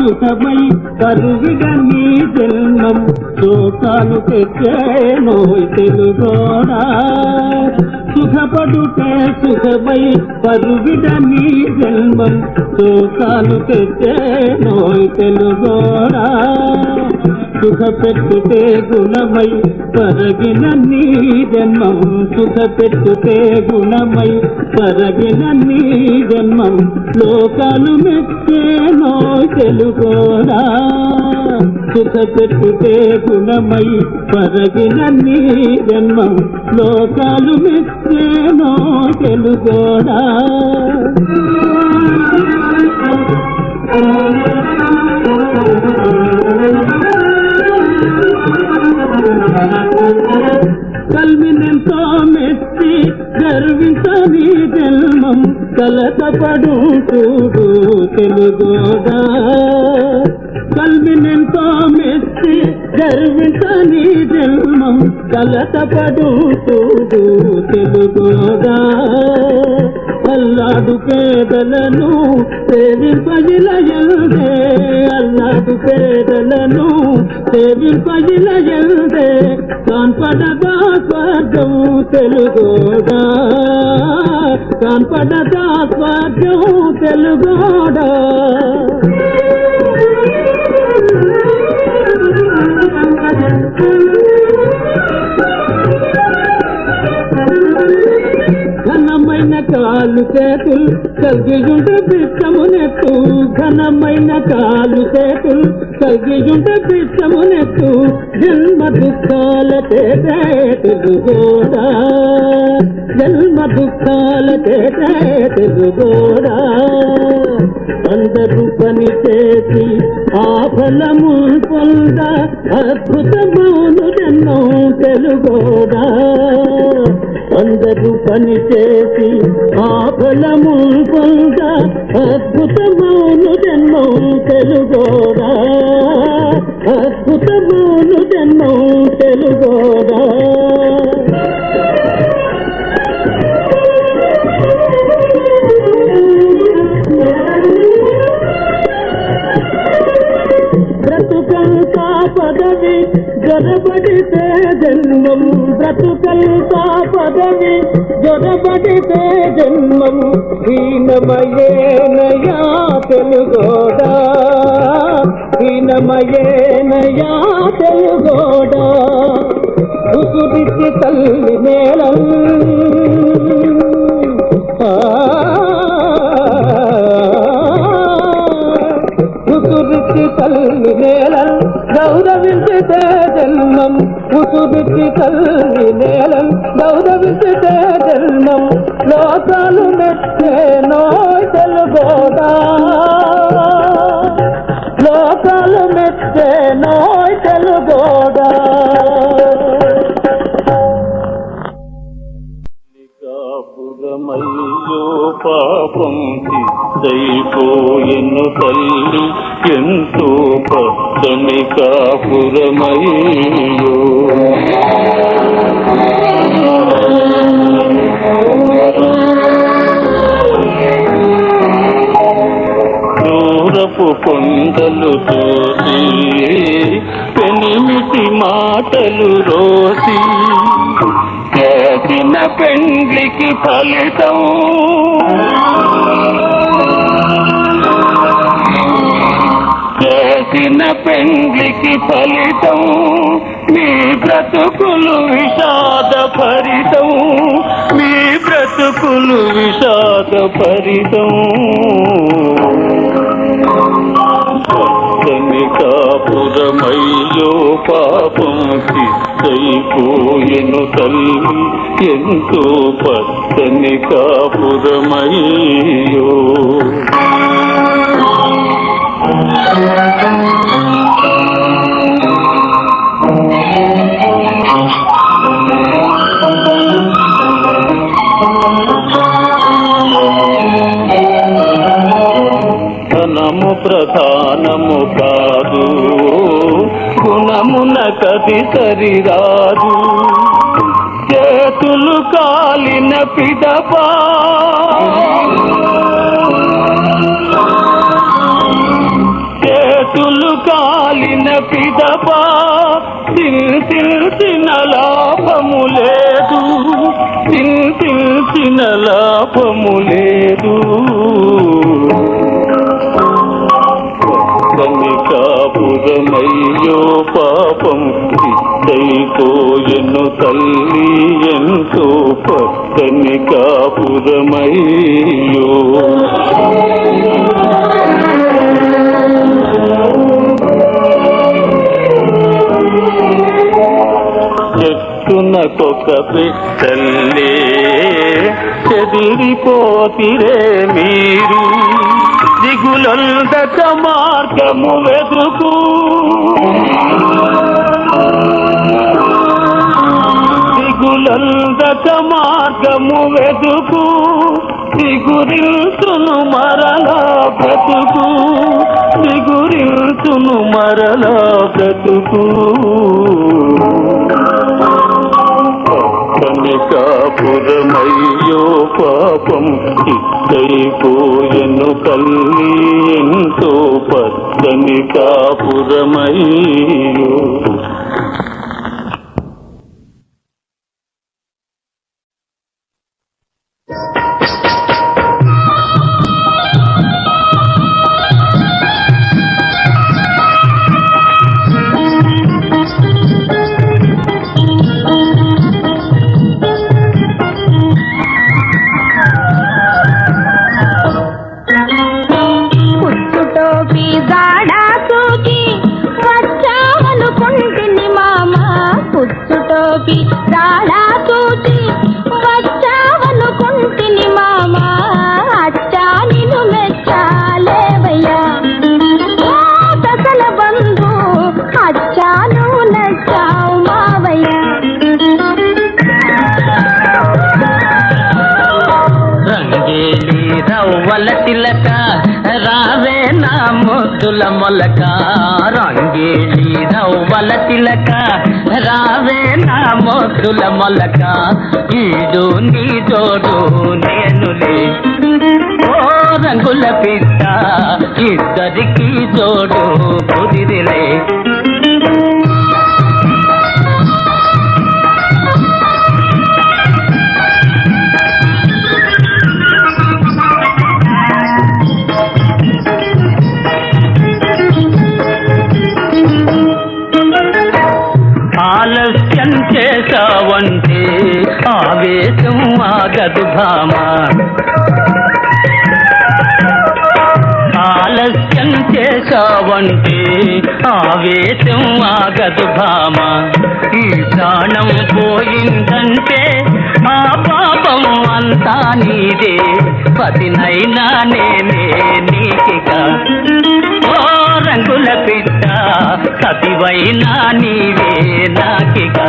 సుఖమై కరువిడ నీ జన్మం శోకాలు తెచ్చేనోయ్ తెలుగోడా సుఖపడుటే సుఖమై కరువిడ నీ జన్మం శోకాలు తెచ్చేనోయ్ తెలుగోడా సుఖ పెట్టుతే గుణమై పరగిన నీ జన్మం సుఖ పెట్టుతే గుణమై పరగిన నీ జన్మం లోకాలు మెచ్చేనో తెలుగోడా సుఖ పెట్టుతే గుణమై పరగిన నీ జన్మం లోకాలు మెచ్చేనో తెలుగోడా కల్వినెంతో మెచ్చి గర్వించని జన్మం కలతపడు చూడు తెలుగోడా కల్వినెంతో మెచ్చి గర్వించని జన్మం కలతపడు చూడు తెలుగోడా అల్లాడు పేదలను సేవింపజిలయల్దే అల్లాడు పేదలను సేవింపజిలయల్దే కాన్పడగా స్వర్గం తెలుగోడా కాన్పడగా స్వర్గం తెలుగోడా ఘనమైన కాలు చేతులు కలిగియుంటే పిచ్చమునెత్తు ఘనమైన కాలు చేతులు కలిగియుంటే పిచ్చమునెత్తు జన్మ దుఃఖాల తెలుగోడా జన్మ దుఃఖాల తెలుగోడా అందరూ పని చేసి ఆ ఫలము పొంద అద్భుతమౌను జన్మం తెలుగోడా అందరూ పని చేసి ఆ ఫలము పొంద అద్భుతమౌను జన్మం తెలుగోడా అద్భుతమౌను జన్మం తెలుగోడా బ్రతుకంతా పదవి జొరబడితే జన్మం బ్రతుకంతా పదవి జొరబడితే జన్మం హీనమయేనయా తెలుగోడా హీనమయేనయా తెలుగోడా ఉసురిచి తల్లి నేలం ఉసురిచి తల్లి నేలం గౌరవించితే జన్మం ఉసురిచి తల్లి నేలం గౌరవించితే జన్మం లోకాలు మెచ్చేనో తెలుగోడా లోకాలు మెచ్చేనో తెలుగోడా పురమయ్యో పాపం దైపోయెను తల్లి ఎంతో పచ్చని కాపురమయ్యో దూరపు కొండలు చూసి పెనిమిటి మాటలు రోసి చేసిన పెండ్లికి ఫలితం చేసిన పెండ్లికి ఫలితం మీ బ్రతుకులు విషాద భరితం మీ బ్రతుకులు విషాద భరితం కాపురమయ్యో పాపం సిద్ధైపోయెను తల్లి ఎంతో పచ్చని కాపురమయ్యో ధనము ప్రధానము కాదు గుణమున కది సరిరాదు చేతులు కాలిన పిదపా పిదపా చింతించిన లాభము లేదు, చింతించిన లాభము లేదు. కనికాపురమయ్యో పాపం చిత్తైపోయెను తల్లి ఎంతో కనికాపురమయ్యో. చెట్టునకొక బిడ్డల్లే చెదిరిపోతిరే మీరు, దిగులందక మార్గము వెదుకు, దిగులందక మార్గము వెదుకు, దిగురిల్చును మరలా బ్రతుకు, దిగురిల్చును మరలా బ్రతుకు. కనికాపురమయ్యో పాపం చిత్తైపోయెను తల్లి ఎంతో పచ్చని కాపురమయ్యో. తిలక రావే నా ముద్దుల మొలక, రంగేలి రవ్వల తిలక రావే నా ముద్దుల మొలక, ఈడు నీ తోడు నేనులే ఓ రంగుల పిట్ట, ఇద్దరికి తోడు కుదిరిలే. ఆలస్యం చేసావంటే ఆవేశం ఆగదు భామ, ఆలస్యం చేసావంటే ఆవేశం ఆగదు భామ, ఈ ప్రాణం పోయిందంటే ఆ పాపం అంతా నీదే, పతినైనా నేనే నీకిగా ఓ రంగుల పిట్ట, సతివైనా నీవే నాకిగా.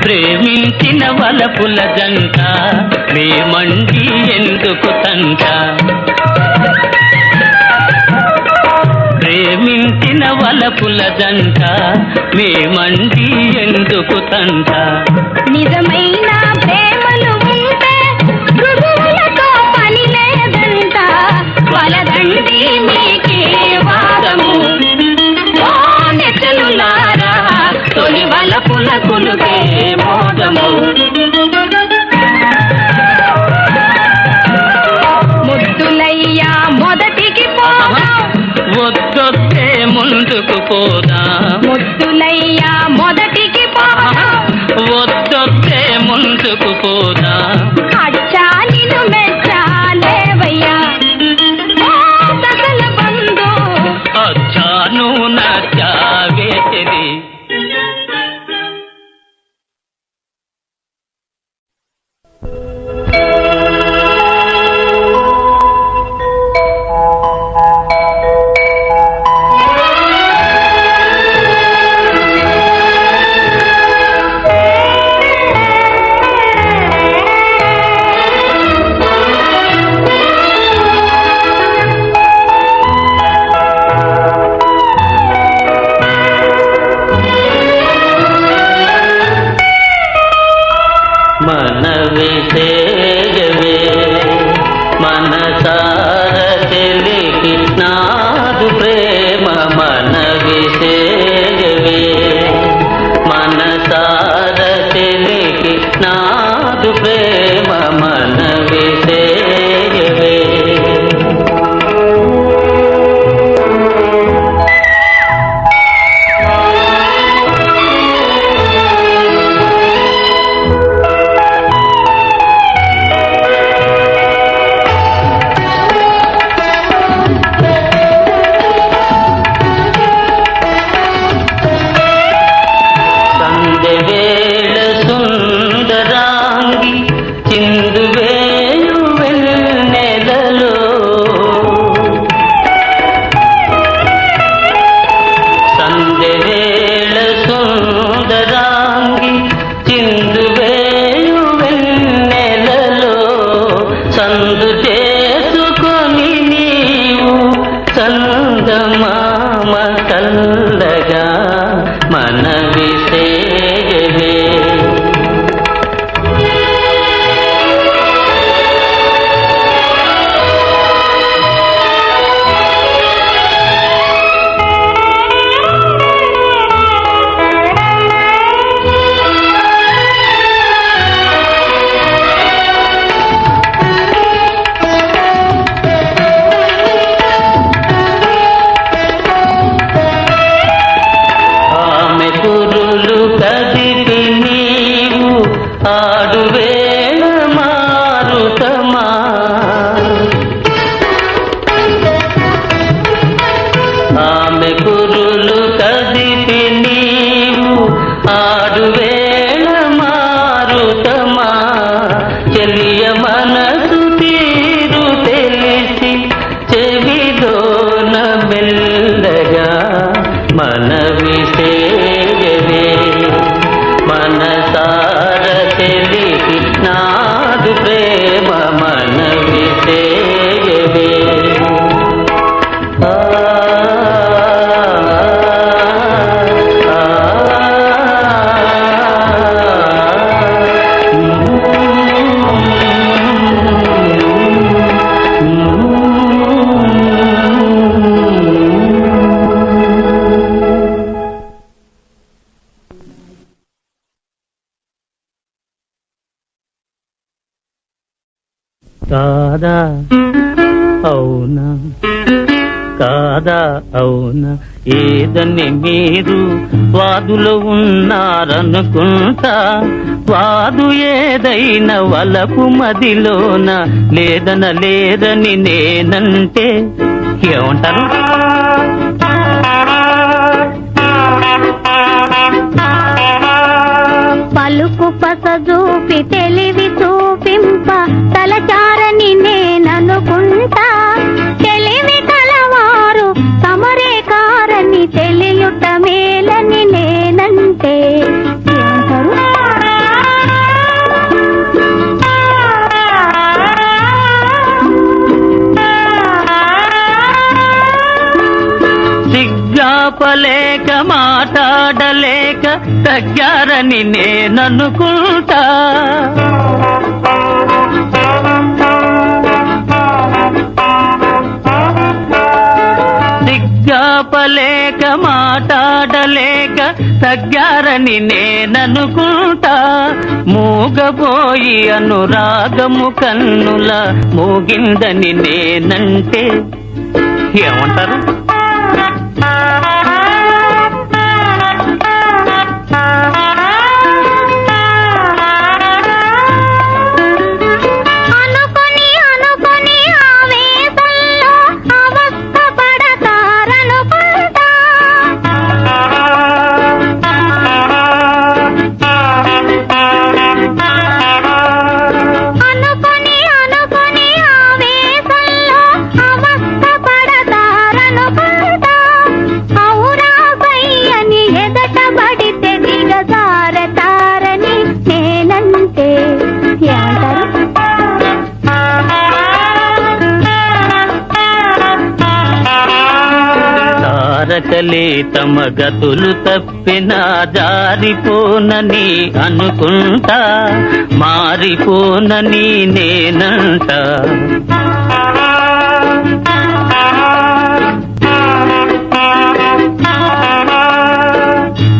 ప్రేమించిన వలపుల జంట మేమండి ఎందుకు తంట, ప్రేమించిన వలపుల జంట మేమండి ఎందుకు తంట, నిజమైన ప్రేమలు ఉంటే మృదువులతో పని లేదంట, వలదండి మీకే వాదము నెచ్చలులారా తొలి వలపుల కులుకే మోదము. ముద్దులయ్యా మొదటికి పోదాం, వద్దొద్దే ముందుకు పోదా. ముద్దులయ్యా మొదటికి పోదాం, వద్దొద్దే ముందుకు పోదా. అచ్చా నిన్ను మెచ్చాలేవయ్యా సకల బంధు. అచ్చాను నచ్చావేది. మనవి సేయవే మనసార తెలికి నాదు ప్రేమ. మనవి సేయవే మనసార తెలికి నాదు ప్రేమ. మనవి సేయవే సందెవేళ సుందరాంగి చిందువేయు వెన్నెలలో. సందెవేళ సుందరాంగి చిందువేయు వెన్నెలలో. సందు చేసుకొని నీవు చందమామ కల్లగా. మనవి సేయవే ఆమె కురులు కదిపి నీవు ఆడువేళ మారుతమా. ఆమె కురులు కదిపి నీవు ఆడువేళ మారుతమా. చెలియ మనసు తీరు తెలిసి చెవిలోన మెల్లగా. మనవి సేయవే మనసార తెలికి నాదు ప్రేమ. మనవి సేయవే ఆ కాదా అవునా కాదా అవునా ఏదని మీరు వాదులో ఉన్నారనుకుంటా. వాదు ఏదైనా వలపు మదిలోన లేదన లేదని నేనంటే ఏమంటారు? పలుకు పస చూపి తెలివి చూపింప తలచారని నేననుకుంటా. తెలివి కలవారు తమరే కారని తెలియుట మేలని నేనంటే ఏమంటారు? సిగ్గాపలేక మాట్లాడలేక తగ్గారని నేననుకుంటా. సిగ్గాపలేక మాట్లాడలేక తగ్గారని నేననుకుంటా. మూగబోయి అనురాగము కన్నుల మోగిందని నేనంటే ఏమంటారు? తారకలే తమ గతులు తప్పినా జారిపోనని అనుకుంటా, మారిపోనని నేనంట.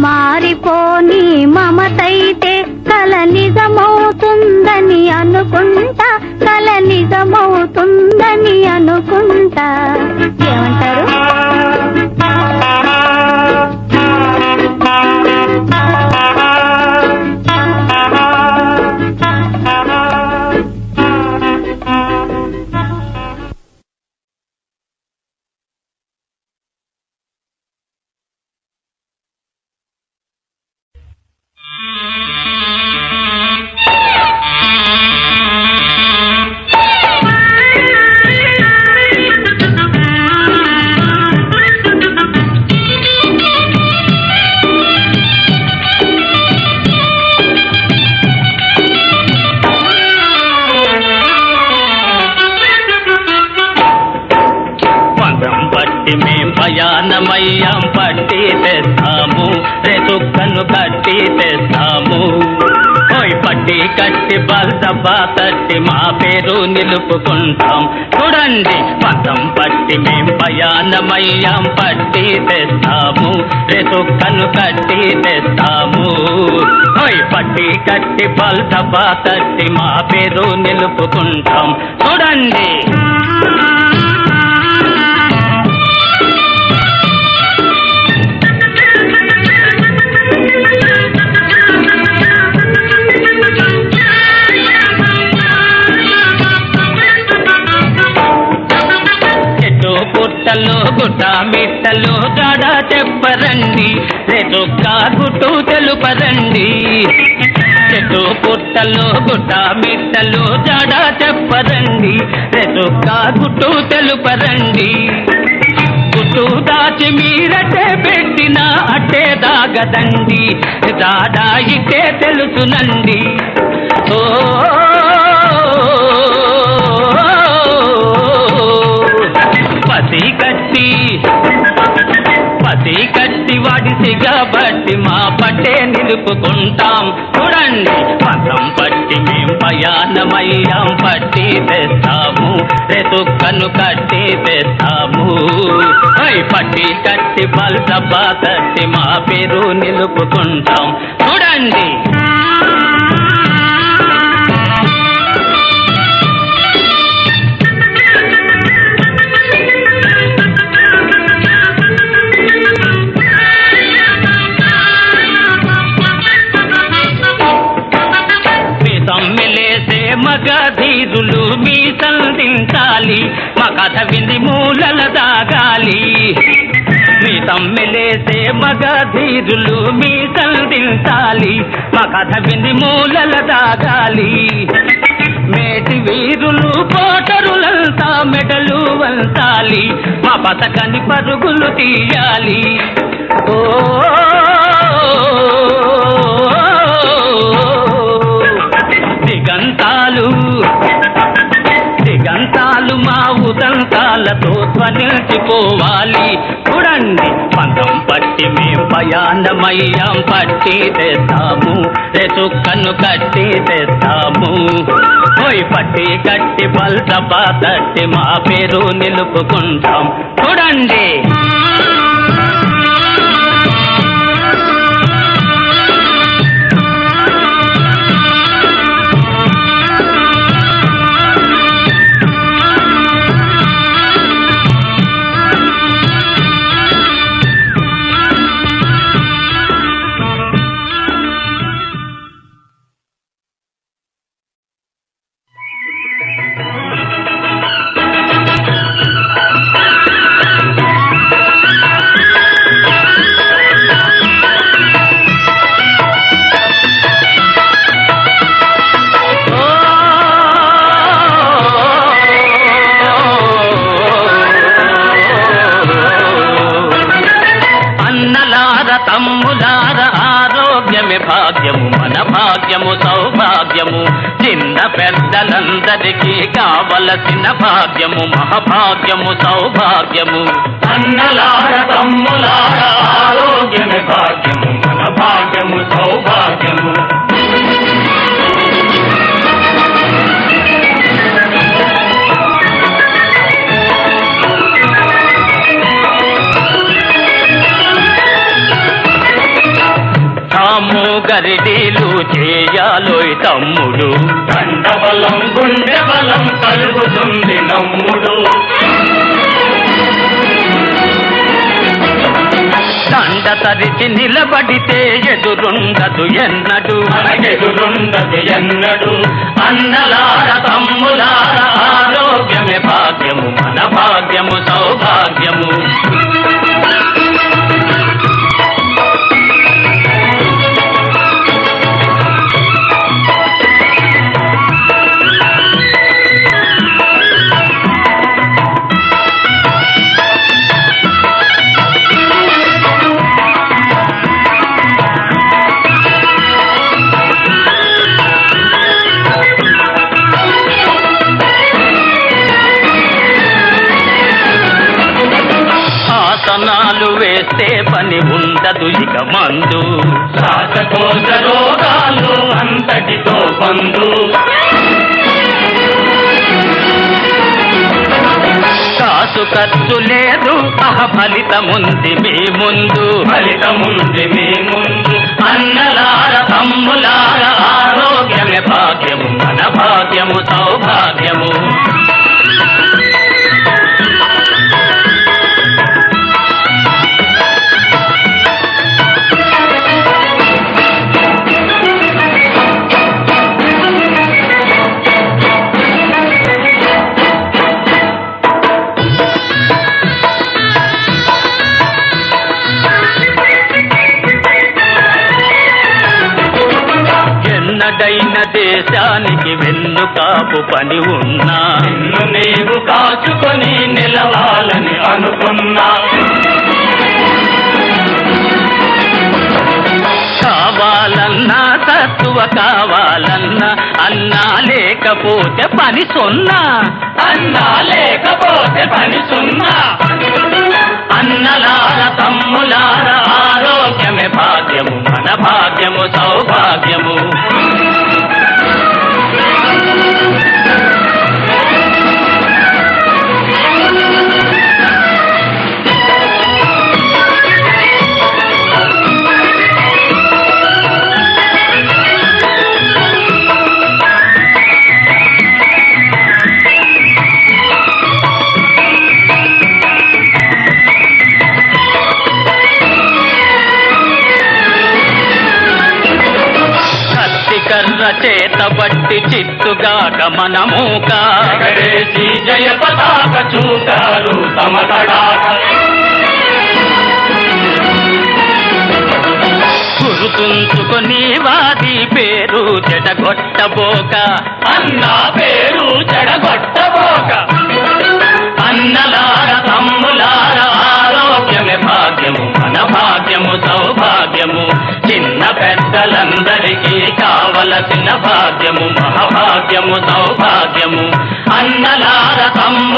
మారిపోని మమతైతే కల నిజమవుతుందని అనుకుంటా, కల నిజమవుతుందని అనుకుంటా. ఏమంటారు? ప్రయాణమయ్యాం పట్టి తెస్తాము, రేతుక్కను కట్టి తెస్తాము. ఓయ్ పట్టి కట్టి బల్సబ్బా తట్టి మా పేరు నిలుపుకుంటాం. చూడండి పదం పట్టి మేం ప్రయాణమయ్యాం పట్టి తెస్తాము, రేతుక్కను కట్టి తెస్తాము. ఓయ్ పట్టి కట్టి బల్సబ్బా తట్టి మా పేరు నిలుపుకుంటాం. చూడండి గుట్ట మిట్టలు జాడ చెప్పరండి, రేతొక్క గుట్టు తెలుపరండి. చెట్టు పుట్టలు గుట్ట మిట్టలు జాడ చెప్పరండి, రేతొక్క గుట్టు తెలుపరండి. గుట్టు దాచి మీరటే పెట్టిన అట్టే దాగదండి, జాడ ఇట్టే తెలుసునండి. ఓ పసి కట్టి వాడిసిగా బట్టి మా పట్టే నిలుపుకుంటాం. చూడండి పదం పట్టి మేం ప్రయాణమయ్యాం పట్టి తెస్తాము, రేతుక్కను కట్టి తెస్తాము. పట్టి కట్టి బల్సబ్బా తట్టి మా పేరు నిలుపుకుంటాం. చూడండి మగధీరులు మీ సంధించాలి, మా కథ విని మూలల దాగాలి. మీ తమ్మిలేసే మగధీరులు మీ సంధించాలి, మా కథ విని మూలల దాగాలి. మేటి వీరులు కోటరులంతా మెడలు వంచాలి, మా పథకాన్ని పరుగులు తీయాలి. ఓ దిగంతాలు మా ఉదంతాలతో ధ్వనించిపోవాలి. చూడండి పదం పట్టి మేం ప్రయాణమయ్యాం పట్టి తెస్తాము, రేతుక్కను కట్టి తెస్తాము. పట్టి కట్టి బల్సబ్బా తట్టి మా పేరు నిలుపుకుంటాం. చూడండి భాగ్యము మన భాగ్యము సౌభాగ్యము చిన్న పెద్దలందరికీ కావలసిన భాగ్యము మహాభాగ్యము సౌభాగ్యము అన్నలార తమ్ములార ఆరోగ్యమే భాగ్యము మన భాగ్యము సౌభాగ్యము గరిడీలు చేయాలోయ్ తమ్ముడు కండబలం గుండె బలం కలుగుతుంది నమ్ముడు దండ తరిచి నిలబడితే ఎదురుండదు ఎన్నడు మనకెదురుండదు ఎన్నడు అన్నలార తమ్ములార ఆరోగ్యమే భాగ్యము మన భాగ్యము సౌభాగ్యము ఆసనాలు వేస్తే పని ఉండదు ఇక మందు శ్వాసకోశ రోగాలు అంతటితో బంధు కాసు ఖర్చు లేదు ఫలితముంది మీ ముందు ఫలితముంది మీ ముందు అన్నలార తమ్ములార ఆరోగ్యమే భాగ్యము మన భాగ్యము సౌభాగ్యము ఎన్నడైన దేశానికి వెన్నుకాపు పని ఉన్నా నిన్ను నీవు కాచుకొని నిలవాలని అనుకున్నా కావాలన్నా తత్వ కావాలన్నా అన్నా లేకపోతే పని సున్నా అన్నా లేకపోతే పని సున్నా అన్నలార తమ్ములార ఆరోగ్యమే భాగ్యము మన భాగ్యము సౌభాగ్యము కర్ర చేత బట్టి చిత్తుగాక మనమూక జయ పతాక చూటారు తమ తడాక గుర్తుంచుకొని వాది పేరు చెడగొట్టబోక అన్నా పేరు చెడగొట్టబోక అన్నలార తమ్ములార ఆరోగ్యమే భాగ్యము మన భాగ్యము సౌభాగ్యము చిన్న పెద్దలందరికీ కావలసిన భాగ్యము మహాభాగ్యము సౌభాగ్యము అన్నలార తమ్ము